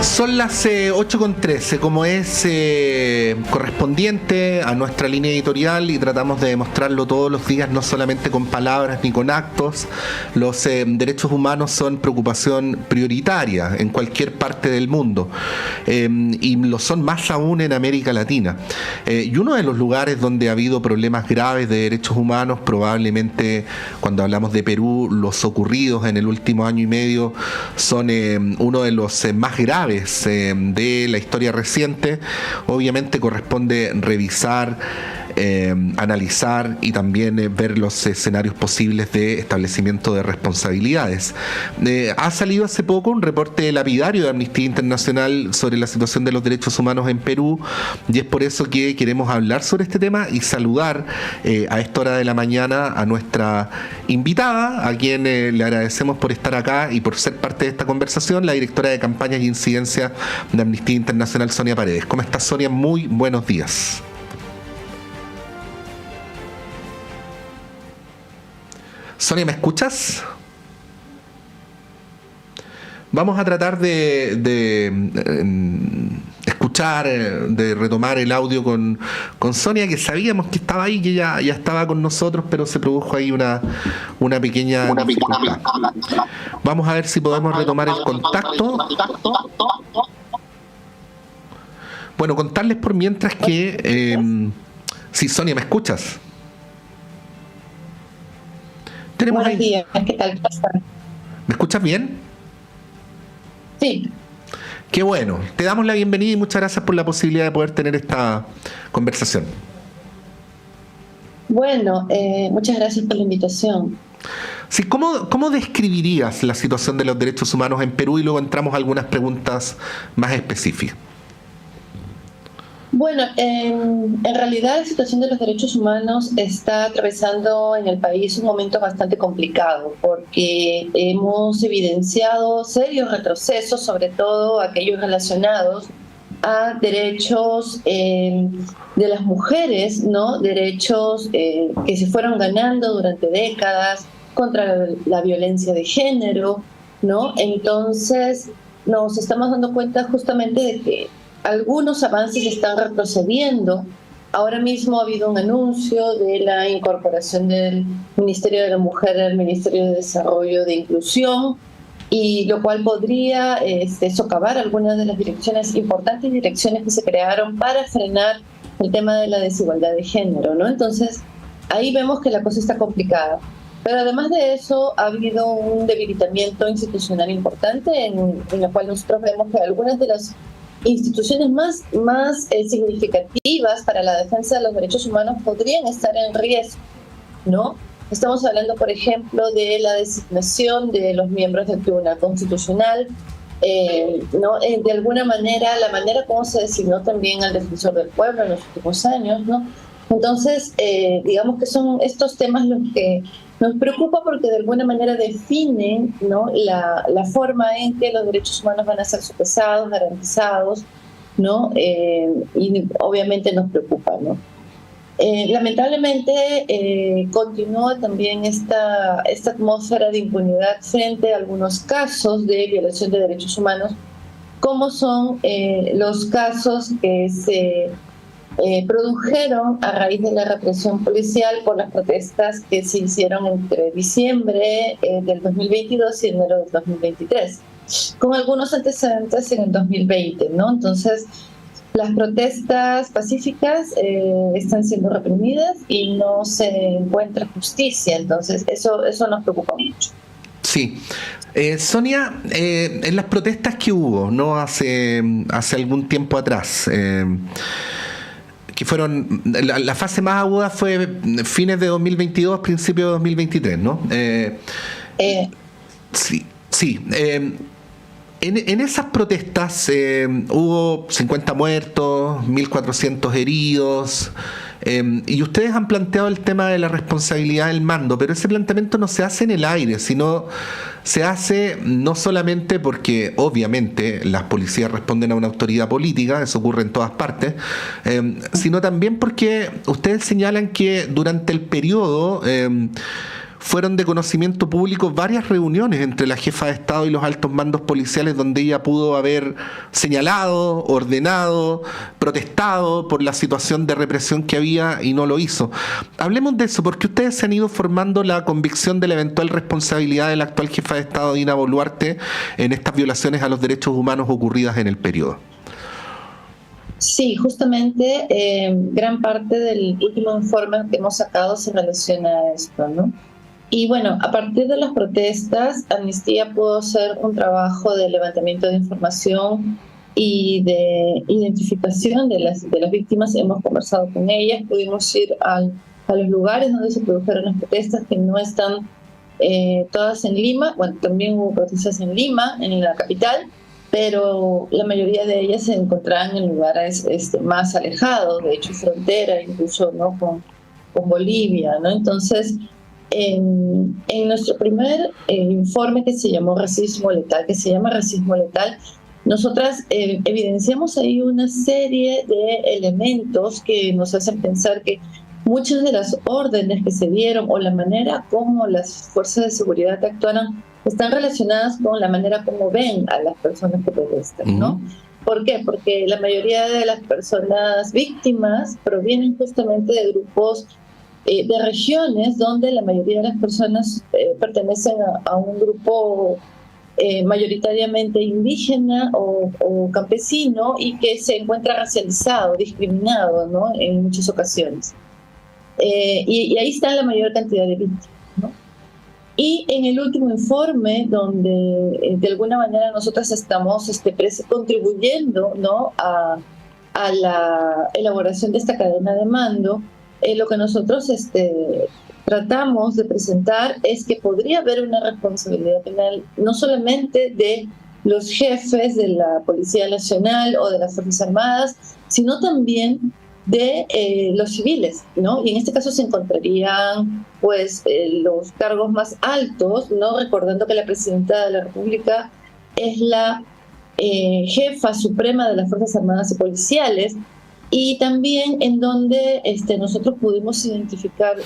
Son las 8:13, como es correspondiente a nuestra línea editorial, y tratamos de demostrarlo todos los días, no solamente con palabras ni con actos. Los derechos humanos son preocupación prioritaria en cualquier parte del mundo, y lo son más aún en América Latina. Y uno de los lugares donde ha habido problemas graves de derechos humanos, probablemente cuando hablamos de Perú, los ocurridos en el último año y medio son uno de los más graves de la historia reciente. Obviamente corresponde revisar, analizar y también ver los escenarios posibles de establecimiento de responsabilidades. Ha salido hace poco un reporte lapidario de Amnistía Internacional sobre la situación de los derechos humanos en Perú, y es por eso que queremos hablar sobre este tema y saludar a esta hora de la mañana a nuestra invitada, a quien le agradecemos por estar acá y por ser parte de esta conversación, la directora de campañas y incidencia de Amnistía Internacional, Sonia Paredes. ¿Cómo estás, Sonia? Muy buenos días. Sonia, ¿me escuchas? Vamos a tratar de escuchar, de retomar el audio con Sonia, que sabíamos que estaba ahí, que ya estaba con nosotros, pero se produjo ahí una pequeña dificultad. Vamos a ver si podemos retomar el contacto. Bueno, contarles por mientras que... sí, Sonia, ¿me escuchas? Tenemos Buenos días, ¿qué tal? ¿Me escuchas bien? Sí. Qué bueno. Te damos la bienvenida y muchas gracias por la posibilidad de poder tener esta conversación. Bueno, muchas gracias por la invitación. Sí, ¿cómo describirías la situación de los derechos humanos en Perú? Y luego entramos a algunas preguntas más específicas. Bueno, en realidad la situación de los derechos humanos está atravesando en el país un momento bastante complicado, porque hemos evidenciado serios retrocesos, sobre todo aquellos relacionados a derechos de las mujeres, ¿no? Derechos que se fueron ganando durante décadas contra la violencia de género, ¿no? Entonces nos estamos dando cuenta justamente de que algunos avances están retrocediendo. Ahora mismo ha habido un anuncio de la incorporación del Ministerio de la Mujer al Ministerio de Desarrollo de Inclusión, y lo cual podría socavar algunas de las importantes direcciones que se crearon para frenar el tema de la desigualdad de género, ¿no? Entonces, ahí vemos que la cosa está complicada. Pero además de eso, ha habido un debilitamiento institucional importante en la cual nosotros vemos que algunas de las instituciones más significativas para la defensa de los derechos humanos podrían estar en riesgo, ¿no? Estamos hablando, por ejemplo, de la designación de los miembros del Tribunal Constitucional, ¿no? De alguna manera, la manera como se designó también al defensor del pueblo en los últimos años, ¿no? Entonces, digamos que son estos temas los que nos preocupa, porque de alguna manera definen, ¿no? la forma en que los derechos humanos van a ser sopesados, garantizados, ¿no? Y obviamente nos preocupa, ¿no? Lamentablemente continúa también esta atmósfera de impunidad frente a algunos casos de violación de derechos humanos, como son los casos que se produjeron a raíz de la represión policial por las protestas que se hicieron entre diciembre del 2022 y enero del 2023, con algunos antecedentes en el 2020, ¿no? Entonces, las protestas pacíficas están siendo reprimidas y no se encuentra justicia. Entonces, eso nos preocupa mucho. Sí. Sonia, en las protestas que hubo, ¿no? Hace algún tiempo atrás, que fueron, la fase más aguda fue fines de 2022, principios de 2023, ¿no? Sí. En esas protestas hubo 50 muertos, 1.400 heridos, y ustedes han planteado el tema de la responsabilidad del mando, pero ese planteamiento no se hace en el aire, sino se hace no solamente porque obviamente las policías responden a una autoridad política, eso ocurre en todas partes, sino también porque ustedes señalan que durante el periodo fueron de conocimiento público varias reuniones entre la jefa de Estado y los altos mandos policiales donde ella pudo haber señalado, ordenado, protestado por la situación de represión que había y no lo hizo. Hablemos de eso, porque ustedes se han ido formando la convicción de la eventual responsabilidad de la actual jefa de Estado, Dina Boluarte, en estas violaciones a los derechos humanos ocurridas en el periodo. Sí, justamente gran parte del último informe que hemos sacado se relaciona a esto, ¿no? Y bueno, a partir de las protestas, Amnistía pudo hacer un trabajo de levantamiento de información y de identificación de las víctimas. Hemos conversado con ellas, pudimos ir a los lugares donde se produjeron las protestas, que no están todas en Lima. Bueno, también hubo protestas en Lima, en la capital, pero la mayoría de ellas se encontraban en lugares más alejados, de hecho frontera incluso, ¿no?, con Bolivia, ¿no? Entonces, en nuestro primer informe, que se llamó Racismo Letal, nosotras evidenciamos ahí una serie de elementos que nos hacen pensar que muchas de las órdenes que se dieron o la manera como las fuerzas de seguridad actuaron están relacionadas con la manera como ven a las personas que protestan, ¿no? ¿Por qué? Porque la mayoría de las personas víctimas provienen justamente de grupos de regiones donde la mayoría de las personas pertenecen a un grupo mayoritariamente indígena o campesino, y que se encuentra racializado, discriminado, ¿no?, en muchas ocasiones. Y ahí está la mayor cantidad de víctimas, ¿no? Y en el último informe, donde de alguna manera nosotras estamos contribuyendo, ¿no?, a la elaboración de esta cadena de mando, lo que nosotros tratamos de presentar es que podría haber una responsabilidad penal no solamente de los jefes de la Policía Nacional o de las Fuerzas Armadas, sino también de los civiles, ¿no? Y en este caso se encontrarían pues los cargos más altos, ¿no?, recordando que la Presidenta de la República es la jefa suprema de las Fuerzas Armadas y Policiales, y también en donde nosotros pudimos identificar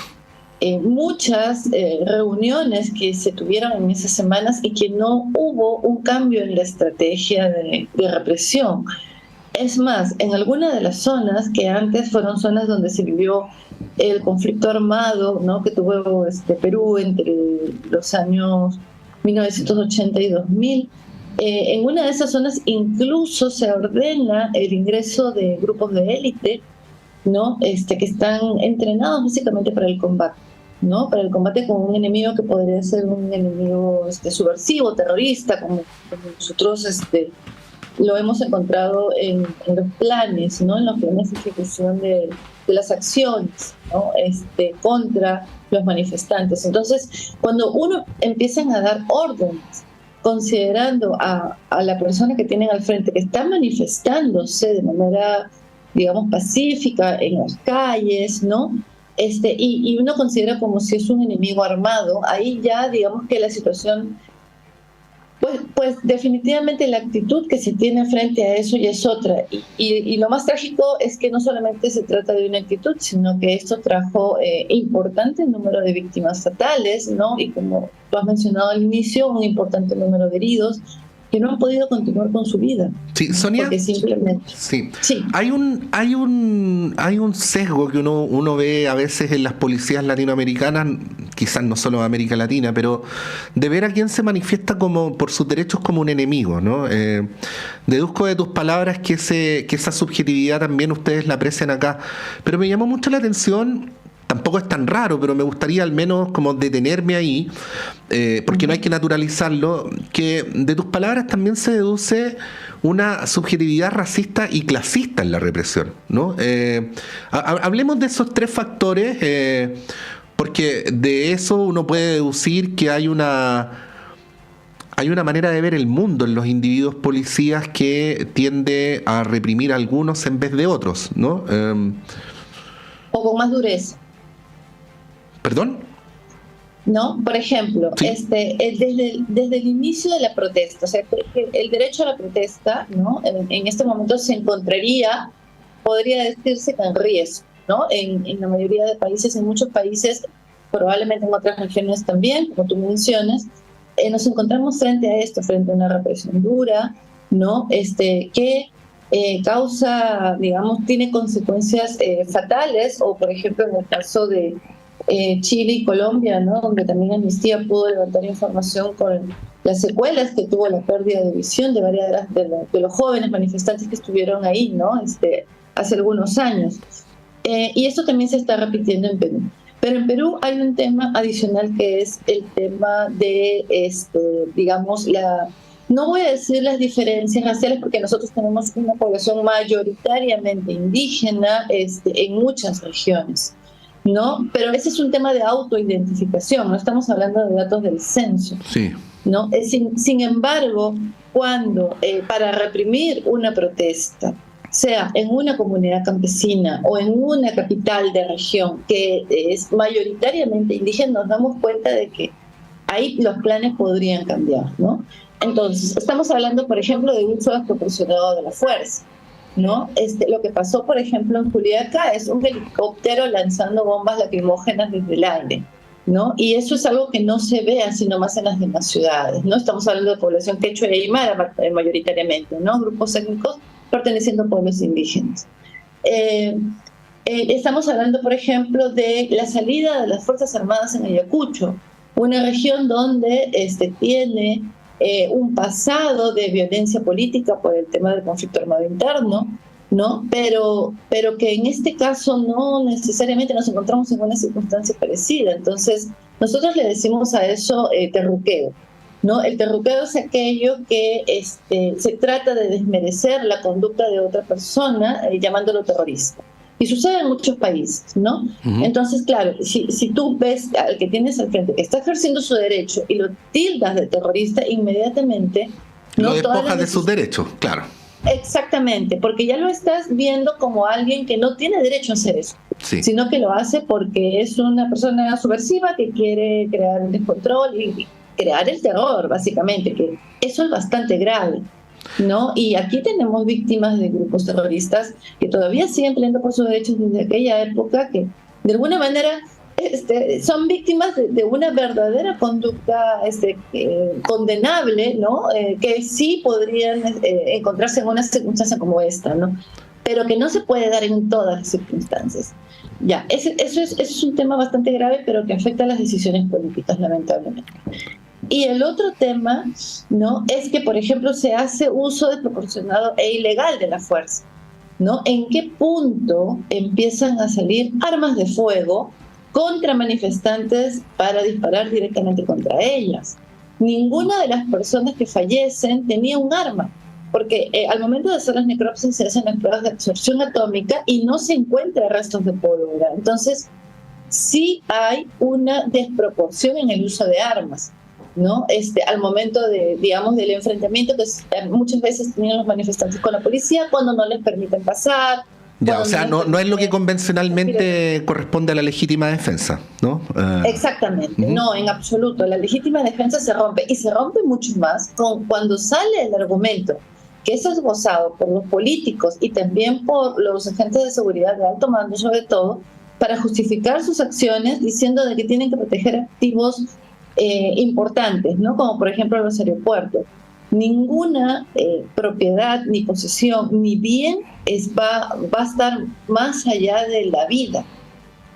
muchas reuniones que se tuvieron en esas semanas y que no hubo un cambio en la estrategia de represión. Es más, en algunas de las zonas que antes fueron zonas donde se vivió el conflicto armado, ¿no?, que tuvo Perú entre los años 1980 y 2000, en una de esas zonas incluso se ordena el ingreso de grupos de élite, ¿no?, que están entrenados básicamente para el combate, ¿no?, para el combate con un enemigo que podría ser un enemigo subversivo, terrorista, como nosotros lo hemos encontrado en los planes, ¿no?, en los planes de ejecución de las acciones, ¿no?, contra los manifestantes. Entonces, cuando uno empiezan a dar órdenes considerando a la persona que tienen al frente, que está manifestándose de manera, digamos, pacífica en las calles, ¿no?, y uno considera como si es un enemigo armado, ahí ya digamos que la situación, pues definitivamente la actitud que se tiene frente a eso ya es otra. Y lo más trágico es que no solamente se trata de una actitud, sino que esto trajo importante número de víctimas fatales, ¿no?, y como tú has mencionado al inicio, un importante número de heridos que no han podido continuar con su vida. Sí, Sonia. Porque simplemente. Sí. Hay un sesgo que uno ve a veces en las policías latinoamericanas, quizás no solo de América Latina, pero de ver a quien se manifiesta como por sus derechos como un enemigo, ¿no? Deduzco de tus palabras que esa subjetividad también ustedes la aprecian acá, pero me llamó mucho la atención. Tampoco es tan raro, pero me gustaría al menos como detenerme ahí, porque no hay que naturalizarlo, que de tus palabras también se deduce una subjetividad racista y clasista en la represión, ¿no? Hablemos de esos tres factores, porque de eso uno puede deducir que hay una manera de ver el mundo en los individuos policías que tiende a reprimir a algunos en vez de otros, ¿no? O con más dureza. ¿Perdón? ¿No? Por ejemplo, sí. Desde el inicio de la protesta, o sea, el derecho a la protesta, ¿no?, en este momento se encontraría, podría decirse, en riesgo, ¿no? En la mayoría de países, en muchos países, probablemente en otras regiones también, como tú mencionas, nos encontramos frente a esto, frente a una represión dura, ¿no? Que causa, digamos, tiene consecuencias fatales, o por ejemplo en el caso de Chile y Colombia, ¿no? Donde también Amnistía pudo levantar información con las secuelas que tuvo la pérdida de visión de varias de los jóvenes manifestantes que estuvieron ahí, ¿no? Hace algunos años. Y esto también se está repitiendo en Perú. Pero en Perú hay un tema adicional que es el tema de, digamos, no voy a decir las diferencias raciales porque nosotros tenemos una población mayoritariamente indígena en muchas regiones, ¿no? Pero ese es un tema de autoidentificación, no estamos hablando de datos del censo. Sí. ¿No? Sin embargo, cuando para reprimir una protesta, sea en una comunidad campesina o en una capital de región que es mayoritariamente indígena, nos damos cuenta de que ahí los planes podrían cambiar, ¿no? Entonces, estamos hablando, por ejemplo, de uso desproporcionado de la fuerza, ¿no? Lo que pasó, por ejemplo, en Juliaca es un helicóptero lanzando bombas lacrimógenas desde el aire, ¿no? Y eso es algo que no se ve así nomás en las demás ciudades, ¿no? Estamos hablando de población quechua y aymara mayoritariamente, ¿no? Grupos étnicos perteneciendo a pueblos indígenas. Estamos hablando, por ejemplo, de la salida de las Fuerzas Armadas en Ayacucho, una región donde tiene un pasado de violencia política por el tema del conflicto armado interno, ¿no? Pero que en este caso no necesariamente nos encontramos en una circunstancia parecida. Entonces, nosotros le decimos a eso terruqueo, ¿no? El terruqueo es aquello que se trata de desmerecer la conducta de otra persona llamándolo terrorista. Y sucede en muchos países, ¿no? Uh-huh. Entonces, claro, si tú ves al que tienes al frente que está ejerciendo su derecho y lo tildas de terrorista, inmediatamente... Lo despojas de sus derechos, claro. Exactamente, porque ya lo estás viendo como alguien que no tiene derecho a hacer eso, sí, sino que lo hace porque es una persona subversiva que quiere crear un descontrol y crear el terror, básicamente, que eso es bastante grave, ¿no? Y aquí tenemos víctimas de grupos terroristas que todavía siguen peleando por sus derechos desde aquella época, que de alguna manera son víctimas de una verdadera conducta condenable, ¿no? Que sí podrían encontrarse en una circunstancia como esta, ¿no? Pero que no se puede dar en todas las circunstancias. Ya, eso es un tema bastante grave, pero que afecta a las decisiones políticas, lamentablemente. Y el otro tema, ¿no? Es que, por ejemplo, se hace uso desproporcionado e ilegal de la fuerza, ¿no? ¿En qué punto empiezan a salir armas de fuego contra manifestantes para disparar directamente contra ellas? Ninguna de las personas que fallecen tenía un arma, porque al momento de hacer las necropsias se hacen las pruebas de absorción atómica y no se encuentran restos de pólvora. Entonces, sí hay una desproporción en el uso de armas, ¿no? Al momento de, digamos, del enfrentamiento que muchas veces tenían los manifestantes con la policía cuando no les permiten pasar. Ya, o sea, no es lo que convencionalmente corresponde a la legítima defensa, ¿no? Exactamente, no, en absoluto. La legítima defensa se rompe, y se rompe mucho más cuando sale el argumento que es esbozado por los políticos y también por los agentes de seguridad de alto mando, sobre todo, para justificar sus acciones, diciendo de que tienen que proteger activos importantes, ¿no? Como por ejemplo los aeropuertos. Ninguna propiedad, ni posesión, ni bien va a estar más allá de la vida.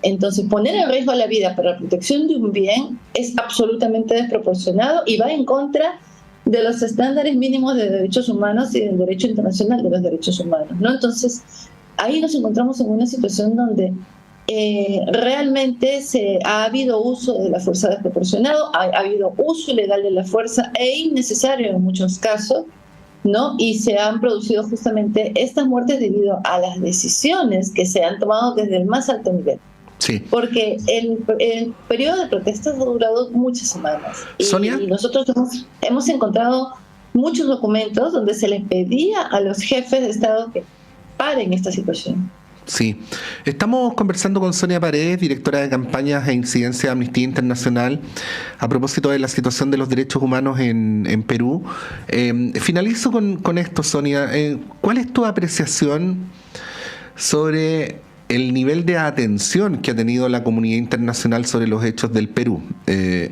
Entonces, poner en riesgo la vida para la protección de un bien es absolutamente desproporcionado y va en contra de los estándares mínimos de derechos humanos y del derecho internacional de los derechos humanos, ¿no? Entonces, ahí nos encontramos en una situación donde realmente ha habido uso de la fuerza desproporcionado, ha habido uso ilegal de la fuerza e innecesario en muchos casos, ¿no? Y se han producido justamente estas muertes debido a las decisiones que se han tomado desde el más alto nivel. Sí. Porque el periodo de protestas ha durado muchas semanas. ¿Sonia? Y nosotros hemos encontrado muchos documentos donde se les pedía a los jefes de Estado que paren esta situación. Sí, estamos conversando con Sonia Paredes, directora de campañas e incidencia de Amnistía Internacional, a propósito de la situación de los derechos humanos en Perú. Finalizo con esto, Sonia. ¿Cuál es tu apreciación sobre el nivel de atención que ha tenido la comunidad internacional sobre los hechos del Perú.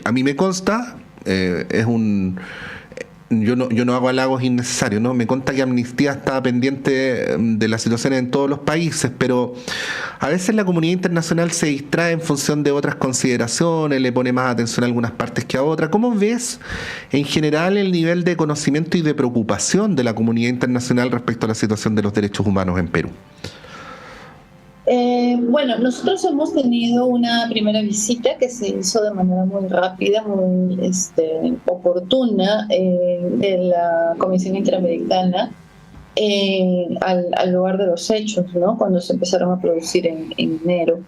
A mí me consta, yo no hago halagos innecesarios, ¿no? Me consta que Amnistía está pendiente de las situaciones en todos los países, pero a veces la comunidad internacional se distrae en función de otras consideraciones, le pone más atención a algunas partes que a otras. ¿Cómo ves en general el nivel de conocimiento y de preocupación de la comunidad internacional respecto a la situación de los derechos humanos en Perú? Bueno, nosotros hemos tenido una primera visita que se hizo de manera muy rápida, muy oportuna, de la Comisión Interamericana al lugar de los hechos, ¿no? Cuando se empezaron a producir en enero.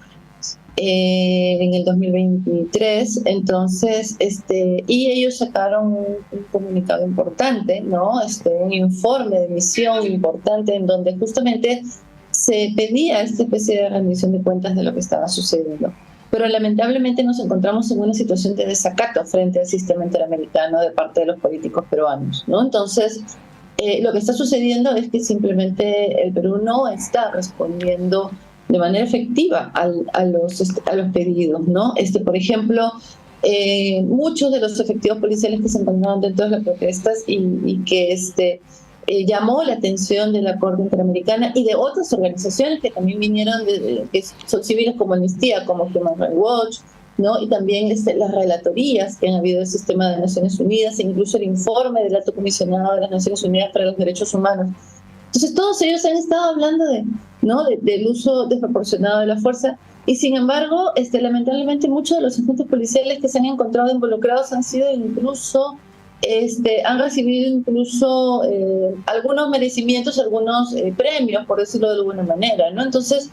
En el 2023, entonces, y ellos sacaron un comunicado importante, ¿no? Un informe de misión importante en donde justamente se pedía esta especie de rendición de cuentas de lo que estaba sucediendo. Pero lamentablemente nos encontramos en una situación de desacato frente al sistema interamericano de parte de los políticos peruanos, ¿no? Entonces, lo que está sucediendo es que simplemente el Perú no está respondiendo de manera efectiva a los pedidos, ¿no? Por ejemplo, muchos de los efectivos policiales que se encontraron dentro de las protestas y que llamó la atención de la Corte Interamericana y de otras organizaciones que también vinieron, que son civiles como Amnistía, como Human Rights Watch, ¿no? Y también las relatorías que han habido del sistema de Naciones Unidas, e incluso el informe del Alto Comisionado de las Naciones Unidas para los Derechos Humanos. Entonces todos ellos han estado hablando del uso desproporcionado de la fuerza, y sin embargo, lamentablemente muchos de los agentes policiales que se han encontrado involucrados han sido incluso han recibido incluso algunos merecimientos, algunos premios, por decirlo de alguna manera, ¿no? Entonces,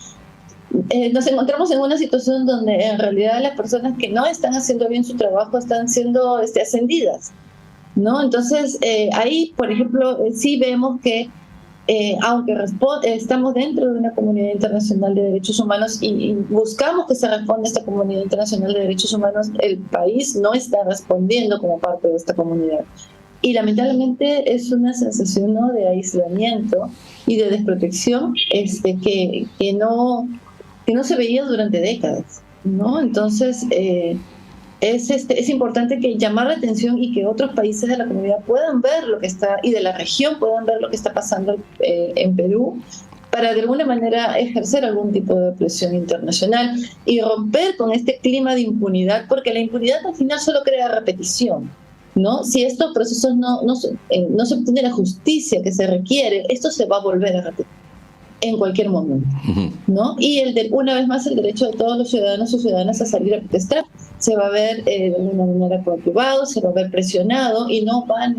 nos encontramos en una situación donde en realidad las personas que no están haciendo bien su trabajo están siendo ascendidas, ¿no? Entonces, ahí, por ejemplo, sí vemos que aunque estamos dentro de una comunidad internacional de derechos humanos y buscamos que se responda a esta comunidad internacional de derechos humanos, el país no está respondiendo como parte de esta comunidad. Y lamentablemente es una sensación, ¿no?, de aislamiento y de desprotección que no se veía durante décadas, ¿no? Entonces, es importante que llamar la atención y que otros países de la comunidad puedan ver lo que está, y de la región puedan ver lo que está pasando en Perú, para de alguna manera ejercer algún tipo de presión internacional y romper con este clima de impunidad, porque la impunidad al final solo crea repetición, ¿no? Si estos procesos no se obtiene la justicia que se requiere, esto se va a volver a repetir en cualquier momento, ¿no? Y una vez más el derecho de todos los ciudadanos y ciudadanas a salir a protestar se va a ver de alguna manera coadyuvado, se va a ver presionado, y no van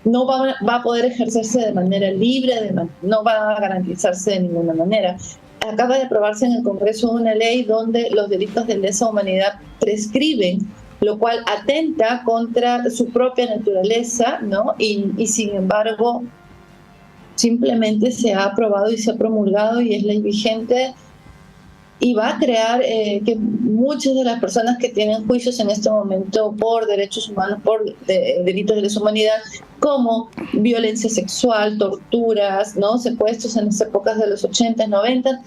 no va a poder ejercerse de manera libre, no va a garantizarse de ninguna manera. Acaba de aprobarse en el Congreso una ley donde los delitos de lesa humanidad prescriben, lo cual atenta contra su propia naturaleza, ¿no? Y sin embargo, simplemente se ha aprobado y se ha promulgado y es ley vigente, y va a crear que muchas de las personas que tienen juicios en este momento por derechos humanos, por delitos de lesa humanidad, como violencia sexual, torturas, ¿no?, secuestros en las épocas de los 80, 90,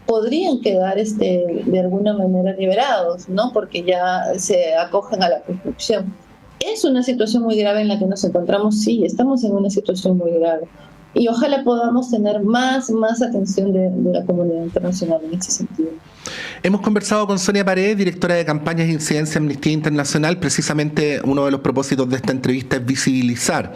podrían quedar de alguna manera liberados, ¿no?, porque ya se acogen a la prescripción. Es una situación muy grave en la que nos encontramos, sí, estamos en una situación muy grave. Y ojalá podamos tener más atención de la comunidad internacional en ese sentido. Hemos conversado con Sonia Paredes, directora de campañas e incidencia Amnistía Internacional. Precisamente uno de los propósitos de esta entrevista es visibilizar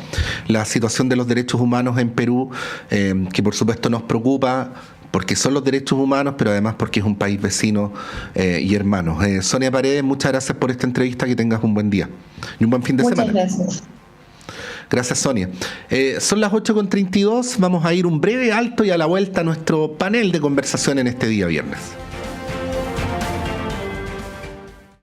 la situación de los derechos humanos en Perú, que por supuesto nos preocupa, porque son los derechos humanos, pero además porque es un país vecino y hermano. Sonia Paredes, muchas gracias por esta entrevista, que tengas un buen día y un buen fin de semana. Muchas gracias. Gracias, Sonia. Son las 8:32, vamos a ir un breve alto y a la vuelta a nuestro panel de conversación en este día viernes.